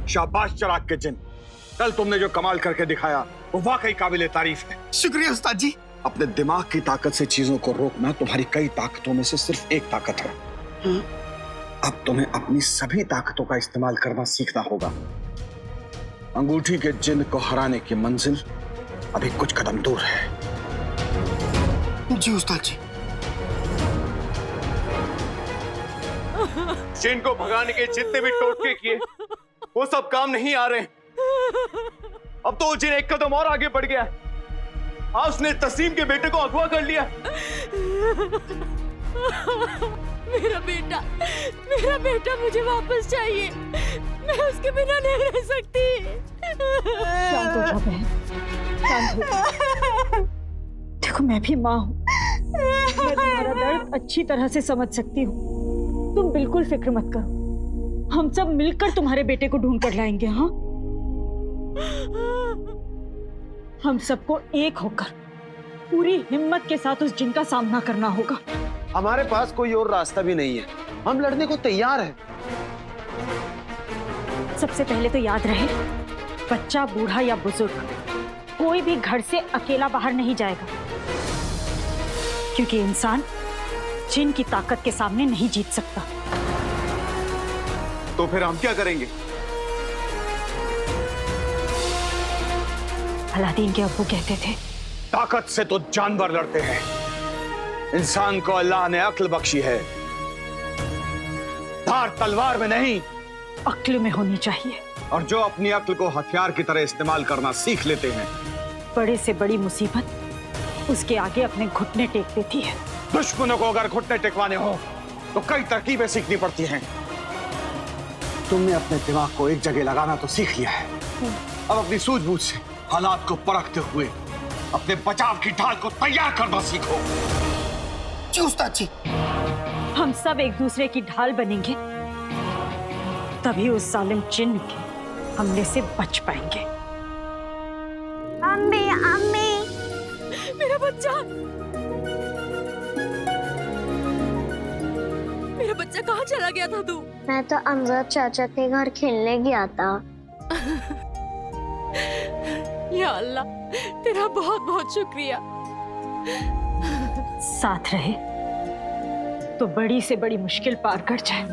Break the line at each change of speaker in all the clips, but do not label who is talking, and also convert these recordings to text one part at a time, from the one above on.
शाबाश चिराग के जिन, कल तुमने जो कमाल करके दिखाया वो वाकई काबिले तारीफ है।
शुक्रिया उस्ताद जी।
अपने दिमाग की ताकत से चीजों को रोकना तुम्हारी कई ताकतों में से सिर्फ एक ताकत है। अब तुम्हें अपनी सभी ताकतों का इस्तेमाल करना सीखना होगा। अंगूठी के जिन को हराने की मंजिल अभी कुछ कदम दूर है।
जी उस्ताद जी।
जिन को भगाने के जितने भी टोटके किए वो सब काम नहीं आ रहे। अब तो जिन एक कदम और आगे बढ़ गया। आज उसने तस्लीम के बेटे को अगवा कर लिया।
मेरा बेटा मुझे वापस चाहिए। मैं उसके बिना नहीं रह सकती।
शांत हो जाओ बहन, शांत हो जाओ। देखो मैं भी माँ हूँ, मैं तुम्हारा दर्द अच्छी तरह से समझ सकती हूँ। तुम बिल्कुल फिक्र मत करो, हम सब मिलकर तुम्हारे बेटे को ढूंढ कर लाएंगे। हाँ, हम सबको एक होकर पूरी हिम्मत के साथ उस जिन का सामना करना होगा।
हमारे पास कोई और रास्ता भी नहीं है, हम लड़ने को तैयार हैं।
सबसे पहले तो याद रहे, बच्चा, बूढ़ा या बुजुर्ग, कोई भी घर से अकेला बाहर नहीं जाएगा, क्योंकि इंसान जिन की ताकत के सामने नहीं जीत सकता।
तो फिर हम क्या करेंगे?
अलादीन के अब्बू कहते थे,
ताकत से तो जानवर लड़ते हैं, इंसान को अल्लाह ने अक्ल बख्शी है, धार तलवार में नहीं
अक्ल में होनी चाहिए।
और जो अपनी अक्ल को हथियार की तरह इस्तेमाल करना सीख लेते हैं,
बड़े से बड़ी मुसीबत उसके आगे अपने घुटने टेक देती है।
दुश्मनों को अगर घुटने टेकवाने हो तो कई तरकीबें सीखनी पड़ती हैं। तुमने अपने दिमाग को एक जगह लगाना तो सीख लिया है, अब अपनी सूझबूझ से हालात को परखते हुए अपने बचाव की ढाल को तैयार करना सीखो।
जी उस्ताद जी।
हम सब एक दूसरे की ढाल बनेंगे, तभी उस जालिम जिन्न के हमले से बच पाएंगे।
अम्मी, अम्मी, मेरा बच्चा कहाँ चला गया था तू?
मैं तो अमजद चाचा के घर खेलने गया था।
या अल्लाह, तेरा बहुत बहुत शुक्रिया।
साथ रहे तो बड़ी से बड़ी मुश्किल पार कर जाए।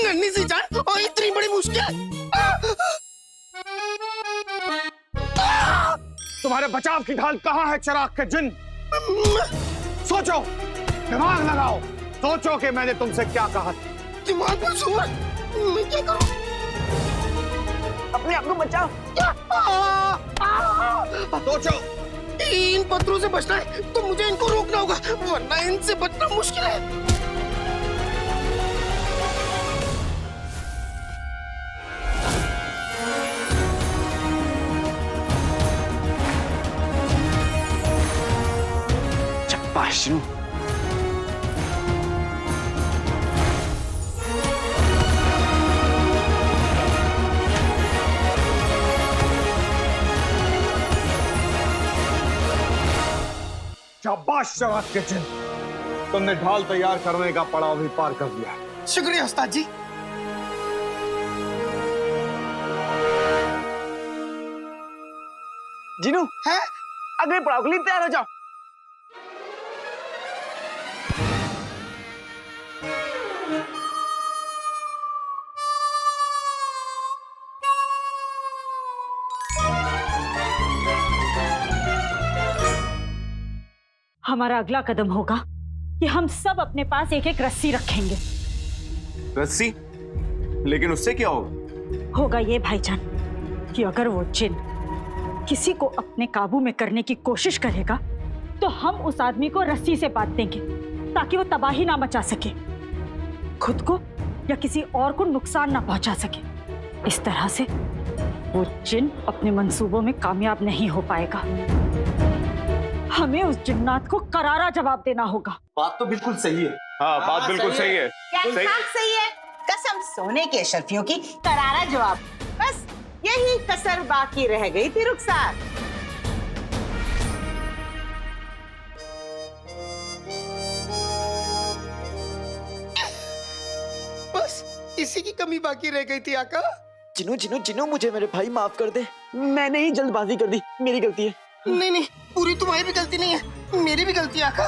नन्ही सी जान और इतनी बड़ी मुश्किल।
तुम्हारे बचाव की ढाल कहाँ है चिराग के जिन? सोचो, दिमाग लगाओ, सोचो कि मैंने तुमसे क्या कहा।
दिमाग में जोर, मैं क्या करूं?
अपने आप को बचाओ।
सोचो।
इन पत्थरों से बचना है तो मुझे इनको रोकना होगा, वरना इनसे बचना मुश्किल है।
पाशरू,
शाबाश चिराग के जिन, तुमने ढाल तैयार करने का पड़ाव भी पार कर दिया।
शुक्रिया उस्ताद जी।
जिनू
है
अगले पड़ाव के लिए तैयार हो जाओ।
हमारा अगला कदम होगा कि हम सब अपने पास एक एक रस्सी रखेंगे।
रस्सी? लेकिन उससे क्या होगा?
होगा ये भाईजान कि अगर वो जिन किसी को अपने काबू में करने की कोशिश करेगा तो हम उस आदमी को रस्सी से बांध देंगे ताकि वो तबाही ना मचा सके, खुद को या किसी और को नुकसान ना पहुंचा सके। इस तरह से वो जिन अपने मंसूबों में कामयाब नहीं हो पाएगा। हमें उस जिन्नात को करारा जवाब देना होगा।
बात तो बिल्कुल सही है। हाँ, बात बिल्कुल सही है।
सही है। कसम सोने के अशरफियों की करारा जवाब। बस यही कसर बाकी रह गई थी रुखसार।
इसी की कमी बाकी रह गई थी आका।
जिनू जिनू जिनू मुझे मेरे भाई माफ कर दे, मैंने ही जल्दबाजी कर दी, मेरी गलती है।
नहीं नहीं, पूरी तुम्हारी भी गलती नहीं है, मेरी भी गलती है आका।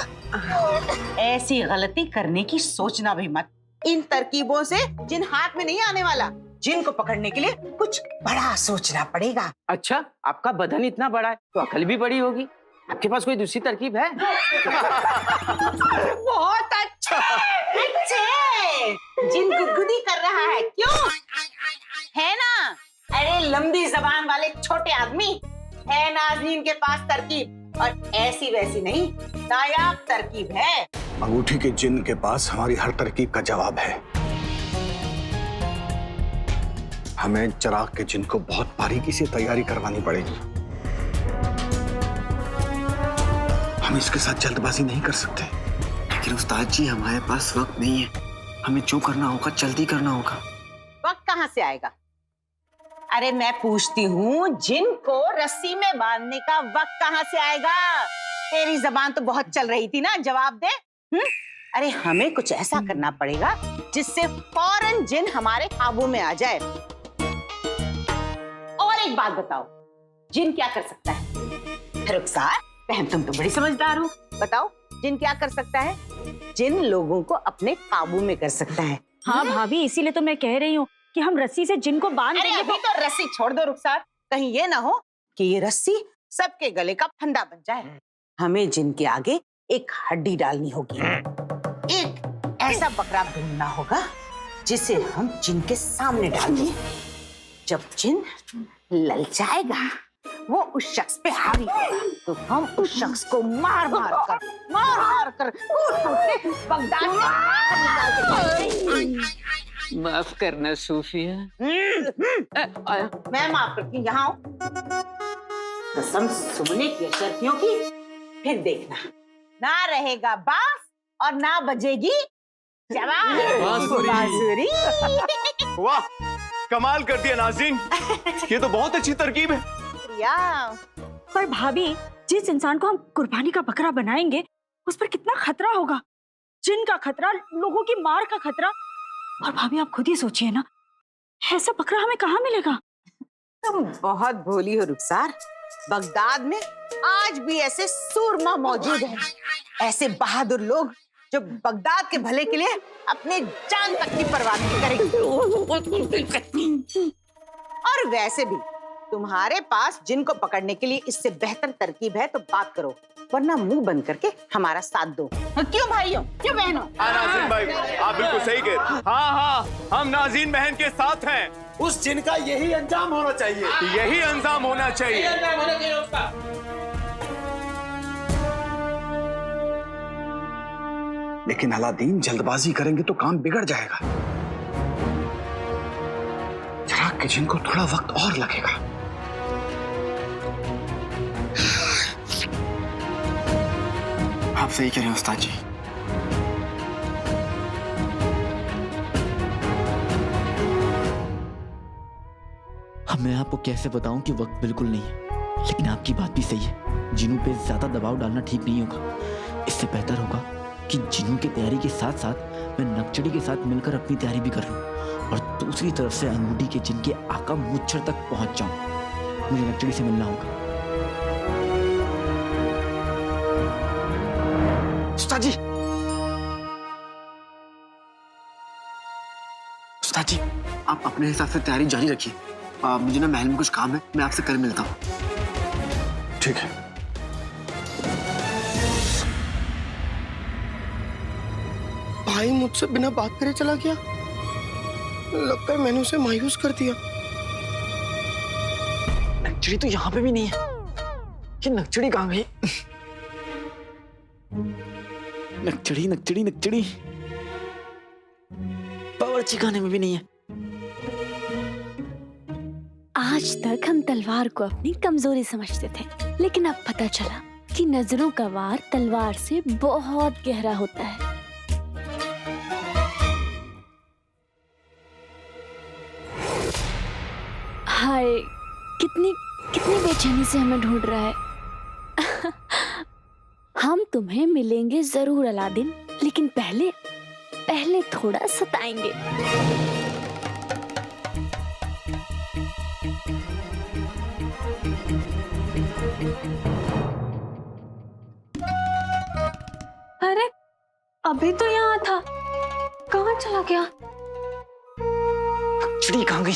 ऐसी गलती करने की सोचना भी मत। इन तरकीबों से जिन हाथ में नहीं आने वाला। जिन को पकड़ने के लिए कुछ बड़ा सोचना पड़ेगा।
अच्छा, आपका बदन इतना बड़ा है तो अकल भी बड़ी होगी। आपके पास कोई दूसरी तरकीब है?
बहुत अच्छे, अच्छे। जिन गुदगुदी कर रहा है, क्यों? है ना? अरे लंबी जबान वाले छोटे आदमी, है नाज़नीन के पास तरकीब, और ऐसी वैसी नहीं, नायाब तरकीब है।
अंगूठी के जिन के पास हमारी हर तरकीब का जवाब है। हमें चिराग के जिन को बहुत बारीकी से तैयारी करवानी पड़ेगी। हम इसके साथ जल्दबाजी नहीं कर सकते।
लेकिन उस्ताद जी, हमारे पास वक्त नहीं है, हमें जो करना होगा जल्दी करना होगा।
वक्त कहाँ से आएगा? अरे मैं पूछती हूँ, जिन को रस्सी में बांधने का वक्त कहाँ से आएगा? तेरी जबान तो बहुत चल रही थी ना, जवाब दे। अरे हमें कुछ ऐसा करना पड़ेगा जिससे फौरन जिन हमारे काबू में आ जाए। और एक बात बताओ, जिन क्या कर सकता है? रुखसार बहन, तुम तो बड़ी समझदार हो, बताओ जिन क्या कर सकता है? जिन लोगों को अपने काबू में कर सकता है।
हाँ भाभी, इसीलिए तो मैं कह रही हूँ कि हम रस्सी से जिन को बांध
अरे
देंगे।
अभी तो रस्सी छोड़ दो रुखसार, कहीं ये ना हो कि ये रस्सी सबके गले का फंदा बन जाए। हमें जिन के आगे एक हड्डी डालनी होगी, एक ऐसा बकरा ढूंढना होगा जिसे हम जिन के सामने डाल दें। जब जिन ललचाएगा, वो उस शख्स पे हावी होगा, तो हम उस शख्स को मार मार कर कूट के बगदाद से बाहर निकाल के।
माफ करना सूफिया।
मैं माफ करती हूँ, यहाँ आओ। कसम सोने की शर्तियों की, फिर देखना, ना रहेगा बांस और ना बजेगी बांसुरी।
वाह, कमाल कर दिया नाज़रीन, ये तो बहुत अच्छी तरकीब है।
पर भाभी, जिस इंसान को हम कुर्बानी का बकरा बनाएंगे उस पर कितना खतरा होगा। जिन का खतरा, लोगों की मार का खतरा। और भाभी आप खुद ही सोचिए ना, ऐसा बकरा हमें कहाँ मिलेगा?
तुम बहुत भोली हो रुखसार। बगदाद में आज भी ऐसे सूरमा मौजूद हैं, ऐसे बहादुर लोग जो बगदाद के भले के लिए अपने जान तक की परवाह नहीं करेंगे। और वैसे भी तुम्हारे पास जिन को पकड़ने के लिए इससे बेहतर तरकीब है तो बात करो, वरना मुंह बंद करके हमारा साथ दो। क्यों भाइयों, क्यों बहनों?
हाँ नाज़रीन भाई, आप बिल्कुल सही कह रहे हैं। हाँ, हम नाज़रीन बहन के साथ हैं।
उस जिन का यही अंजाम होना चाहिए,
यही अंजाम होना चाहिए।
लेकिन अलादीन, जल्दबाजी करेंगे तो काम बिगड़ जाएगा। चिराग के जिन को थोड़ा वक्त और लगेगा।
आप सही कह रहे हैं उस्ताद जी। अब मैं आपको कैसे बताऊं कि वक्त बिल्कुल नहीं है, लेकिन आपकी बात भी सही है। जिनू पे ज्यादा दबाव डालना ठीक नहीं होगा। इससे बेहतर होगा कि जिनू की तैयारी के साथ साथ मैं नक्चड़ी के साथ मिलकर अपनी तैयारी भी कर लूं, और दूसरी तरफ से अंगूठी के जिन के आका मुच्छर तक पहुंच जाऊं। मुझे नक्चड़ी से मिलना होगा। उस्ताद जी, उस्ताद जी, आप अपने हिसाब से तैयारी जारी रखिए। मुझे ना महल में कुछ काम है, मैं आपसे कल मिलता हूँ।
ठीक है।
भाई मुझसे बिना बात करे चला गया। लगता है मैंने उसे मायूस कर दिया।
नक्चड़ी तो यहाँ पे भी नहीं है। ये नक्चड़ी कहाँ गई? नक्चड़ी नक्चड़ी नक्चड़ी बावर्ची खाने में भी नहीं है।
आज तक हम तलवार को अपनी कमजोरी समझते थे, लेकिन अब पता चला कि नजरों का वार तलवार से बहुत गहरा होता है। हाय, कितनी कितनी बेचैनी से हमें ढूंढ रहा है। हम तुम्हें मिलेंगे जरूर अलादीन, लेकिन पहले थोड़ा सताएंगे। अरे अभी तो यहाँ था, कहाँ चला गया?
चिड़ी कहाँ गई?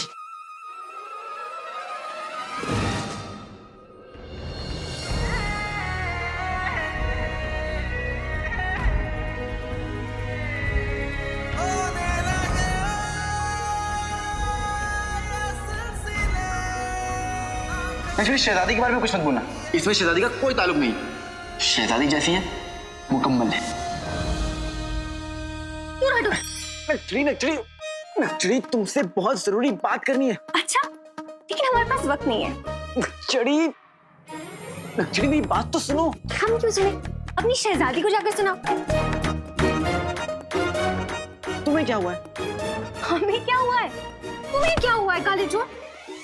एक्चुअली शहजादी के बारे में कुछ मत बोलना, इसमें शहजादी का कोई ताल्लुक नहीं। शहजादी जैसी है मुकम्मल है। नक्चड़ी तुमसे बहुत जरूरी बात करनी है।
अच्छा, लेकिन हमारे पास वक्त नहीं है।
नक्चड़ी मेरी बात तो सुनो।
हम क्यों सुने? अपनी शहजादी को जाकर सुनाओ।
तुम्हें क्या हुआ है?
हमें क्या हुआ है? तुम्हें क्या हुआ है काले चोर?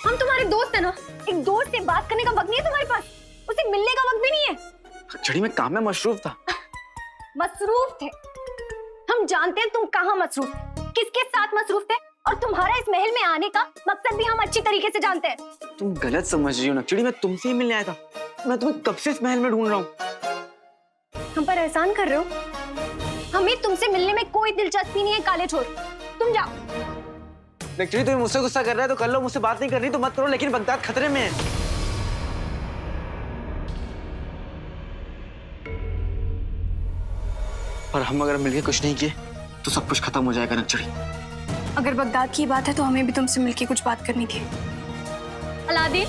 हम तुम्हारे दोस्त है ना, एक दोस्त से बात करने का वक्त नहीं है तुम्हारे पास, उसे मिलने का वक्त भी नहीं है।
नक्चड़ी मैं काम में मशरूफ था।
मसरूफ थे, हम जानते हैं तुम कहाँ मसरूफ थे, किसके साथ मसरूफ थे, और तुम्हारा इस महल में आने का मकसद भी हम अच्छी तरीके से जानते हैं।
तुम गलत समझ रही हो नक्चड़ी, मैं तुमसे ही मिलने आया था। मैं तुम्हें कब से इस महल में ढूंढ रहा हूँ।
हम पर एहसान कर रहे हो? हमें तुमसे मिलने में कोई दिलचस्पी नहीं है काले चोर, तुम जाओ।
नक्चड़ी तुम्हें मुझसे गुस्सा कर रहा है तो कर लो, मुझसे बात नहीं करनी तो मत करो, लेकिन बगदाद खतरे में है। और हम अगर मिलके कुछ नहीं किए तो सब कुछ खत्म हो जाएगा नक्चड़ी।
अगर बगदाद की बात है तो हमें भी तुमसे मिलके कुछ बात करनी थी। अलादीन,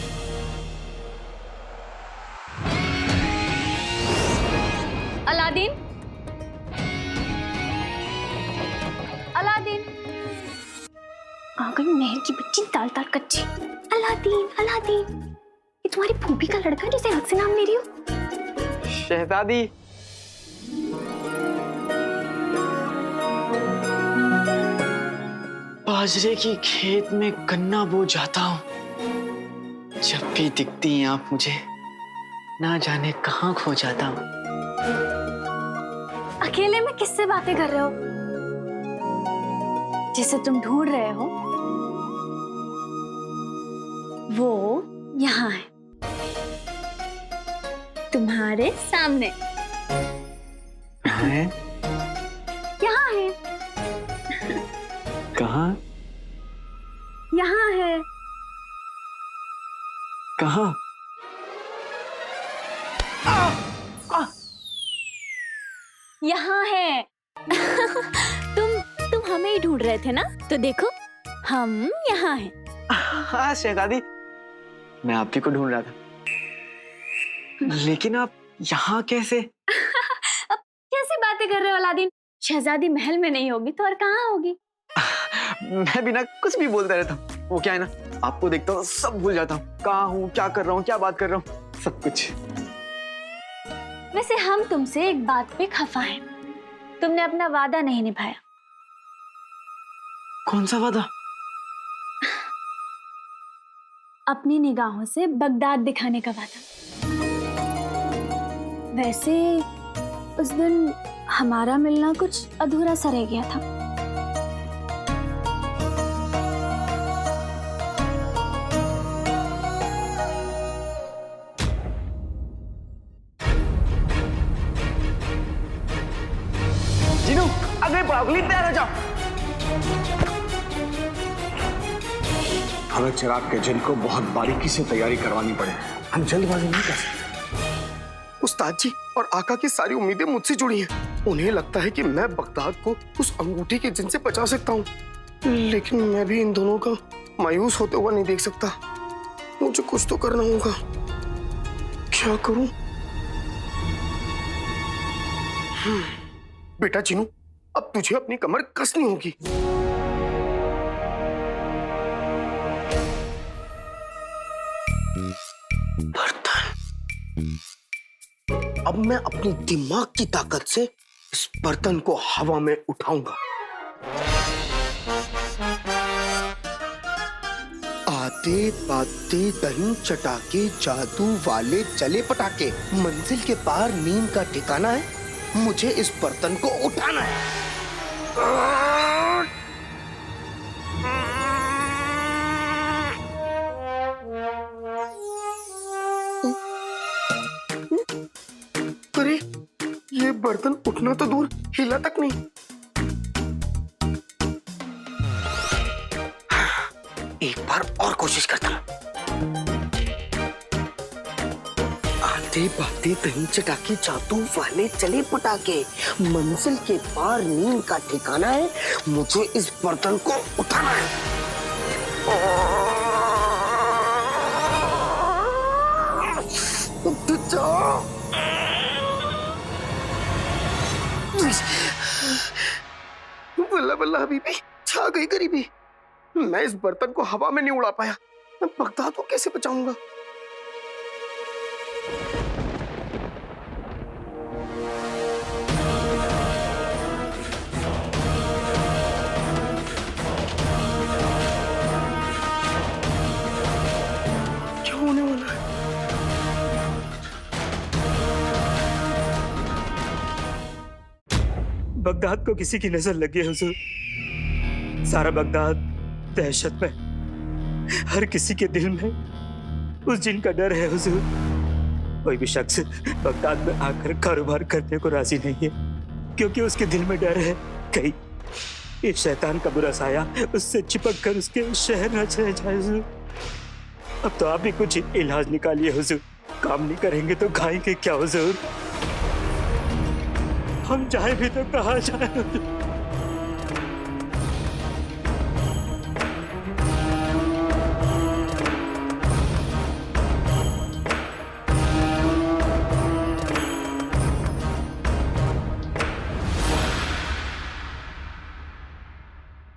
अलादीन, अलादीन, आ गई महल की बच्ची ताल ताल कच्ची। अलादीन, अलादीन, ये तुम्हारी फूफी का लड़का है जिसे हक से नाम ले रही हो।
शहजादी, बाजरे की खेत में गन्ना बो जाता हूँ, जब भी दिखती हैं आप मुझे ना जाने कहाँ खो जाता हूँ।
अकेले में किससे बातें कर रहे हो? जिसे तुम ढूंढ रहे हो वो यहाँ है, तुम्हारे सामने।
है?
यहाँ है,
कहाँ?
यहाँ है।
कहाँ?
यहाँ है। तुम हमें ही ढूंढ रहे थे ना, तो देखो हम यहाँ हैं।
हाँ शहजादी, मैं आप ही को ढूंढ रहा था, लेकिन आप यहाँ कैसे?
अब कैसी बातें कर रहे हो अलादीन? शहजादी महल में नहीं होगी तो और कहाँ होगी?
मैं बिना कुछ भी बोलता रहता हूँ, वो क्या है ना, आपको देखता हूँ सब भूल जाता हूँ, कहाँ हूँ, क्या कर रहा हूँ, क्या बात कर रहा हूँ, सब कुछ।
वैसे हम तुमसे एक बात पे खफा हैं, तुमने अपना वादा नहीं निभाया।
कौन सा वादा?
अपनी निगाहों से बगदाद दिखाने का वादा। वैसे उस दिन हमारा मिलना कुछ अधूरा सा रह गया था।
जीनू, अगले पड़ाव के लिए तैयार हो जाओ।
हमें चिराग के जिन को बहुत बारीकी से तैयारी करवानी पड़े, हम जल्दबाजी नहीं कर सकते।
उस्ताद जी और आका की सारी उम्मीदें मुझसे जुड़ी हैं। उन्हें लगता है कि मैं बगदाद को उस अंगूठी के जिन से बचा सकता हूँ, लेकिन मैं भी इन दोनों का मायूस होते हुआ नहीं देख सकता। मुझे कुछ तो करना होगा। क्या करूं? बेटा चिनू, अब तुझे अपनी कमर कसनी होगी। अब मैं अपनी दिमाग की ताकत से इस बर्तन को हवा में उठाऊंगा। आते बाते दही चटाके जादू वाले चले पटाके, मंजिल के पार नींद का ठिकाना है, मुझे इस बर्तन को उठाना है। बर्तन उठना तो दूर, हिला तक नहीं। एक बार और कोशिश करता हूं। आते बातें दही चटाके जादू वाले चले पटाके, मंजिल के पार नींद का ठिकाना है, मुझे इस बर्तन को उठाना है। उठ जाओ। बल्ला बल्ला हबीबी, छा गई गरीबी। मैं इस बर्तन को हवा में नहीं उड़ा पाया, मैं बगदाद को कैसे बचाऊंगा? क्या होने वाला है?
बगदाद को किसी की नजर लगी है हुजूर। सारा बगदाद दहशत में, हर किसी के दिल में उस जिन का डर है हुजूर। कोई भी शख्स बगदाद में आकर कारोबार करने को राजी नहीं है, क्योंकि उसके दिल में डर है कहीं ये शैतान का बुरा साया उससे चिपक कर उसके शहर न चले जाए हुजूर। अब तो आप भी कुछ इलाज निकालिए हुजूर। काम नहीं करेंगे तो खाएंगे क्या हुजूर? हम जाए भी तो कहाँ जाए हुजूर?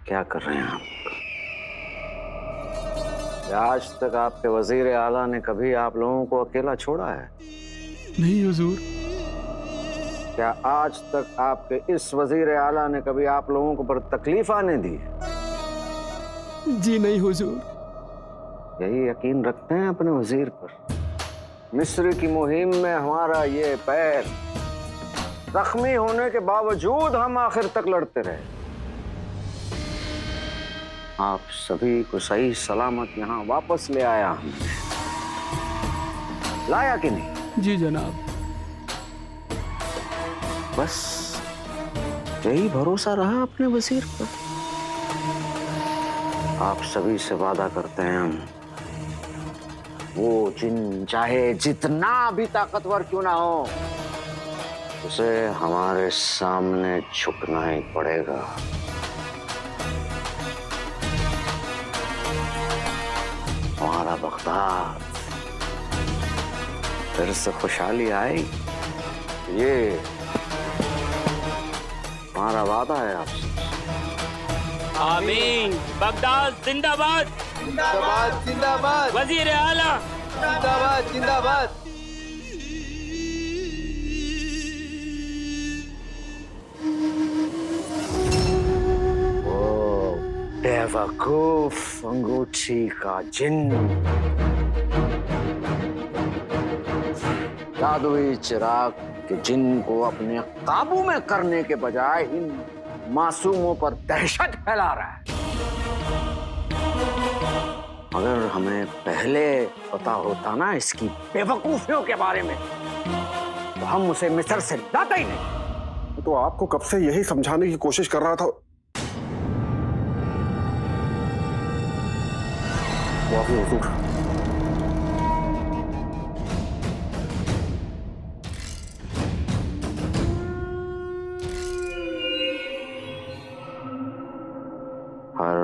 क्या कर रहे हैं आप? आज तक आपके वजीर आला ने कभी आप लोगों को अकेला छोड़ा है?
नहीं हुजूर।
क्या आज तक आपके इस वजीर आला ने कभी आप लोगों को पर तकलीफ आने दी?
जी नहीं हुजूर।
यही यकीन रखते हैं अपने वजीर पर? मिस्र की मुहिम में हमारा ये पैर, जख्मी होने के बावजूद हम आखिर तक लड़ते रहे। आप सभी को सही सलामत यहाँ वापस ले आया हमने। लाया कि नहीं?
जी जनाब।
बस यही भरोसा रहा अपने वजीर पर। आप सभी से वादा करते हैं हम, वो जिन चाहे जितना भी ताकतवर क्यों ना हो, उसे हमारे सामने झुकना ही पड़ेगा। हमारा बगदाद फिर से खुशहाली आई, ये हमारा वादा है आपसे।
आमीन। बगदाद जिंदाबाद,
जिंदाबाद जिंदाबाद,
वजीर आला
जिंदाबाद जिंदाबाद।
बेवकूफ अंगूठी का जिन, जादुई चिराग के जिन को अपने काबू में करने के बजाय इन मासूमों पर दहशत फैला रहा है। अगर हमें पहले पता होता ना इसकी बेवकूफियों के बारे में, तो हम उसे मिस्र से लाते ही नहीं।
तो आपको कब से यही समझाने की कोशिश कर रहा था। माफी हुजूर।
हर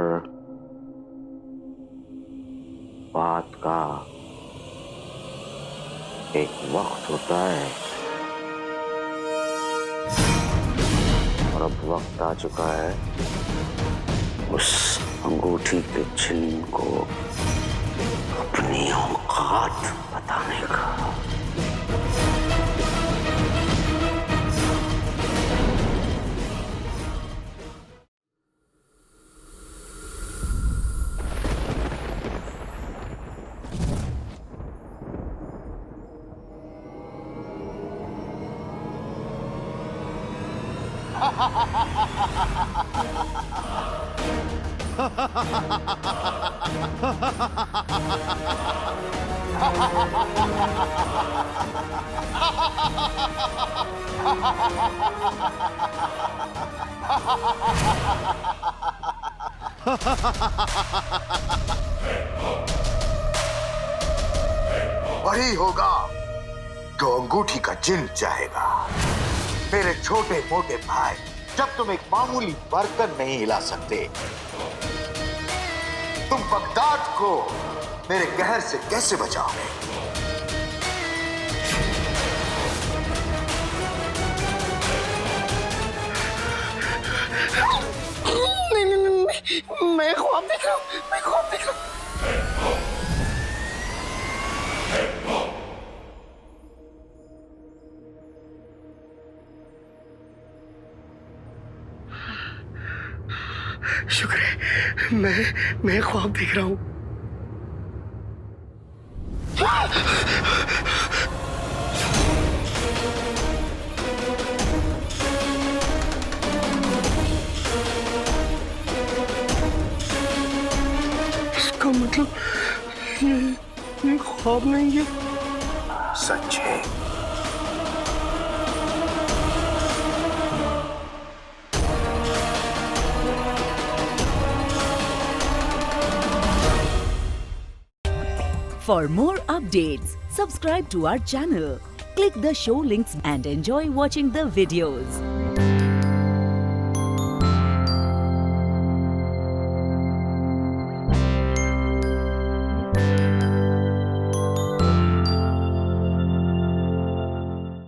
बात का एक वक्त होता है, और अब वक्त आ चुका है उस अंगूठी के चिन्ह को अपनी औकात बताने का।
वही होगा जो अंगूठी का जिन चाहेगा। मेरे छोटे मोटे भाई, जब तुम एक मामूली बर्तन नहीं हिला सकते, तुम बगदाद को मेरे कहर से कैसे बचाओगे?
नहीं, मैं ख्वाब देख रहा हूँ, मैं ख्वाब देख रहा हूँ। शुक्र है, मैं ख्वाब देख रहा हूँ। इसका मतलब ये ख्वाब नहीं है,
सच है।
For more updates, subscribe to our channel, click the show links and enjoy watching the videos.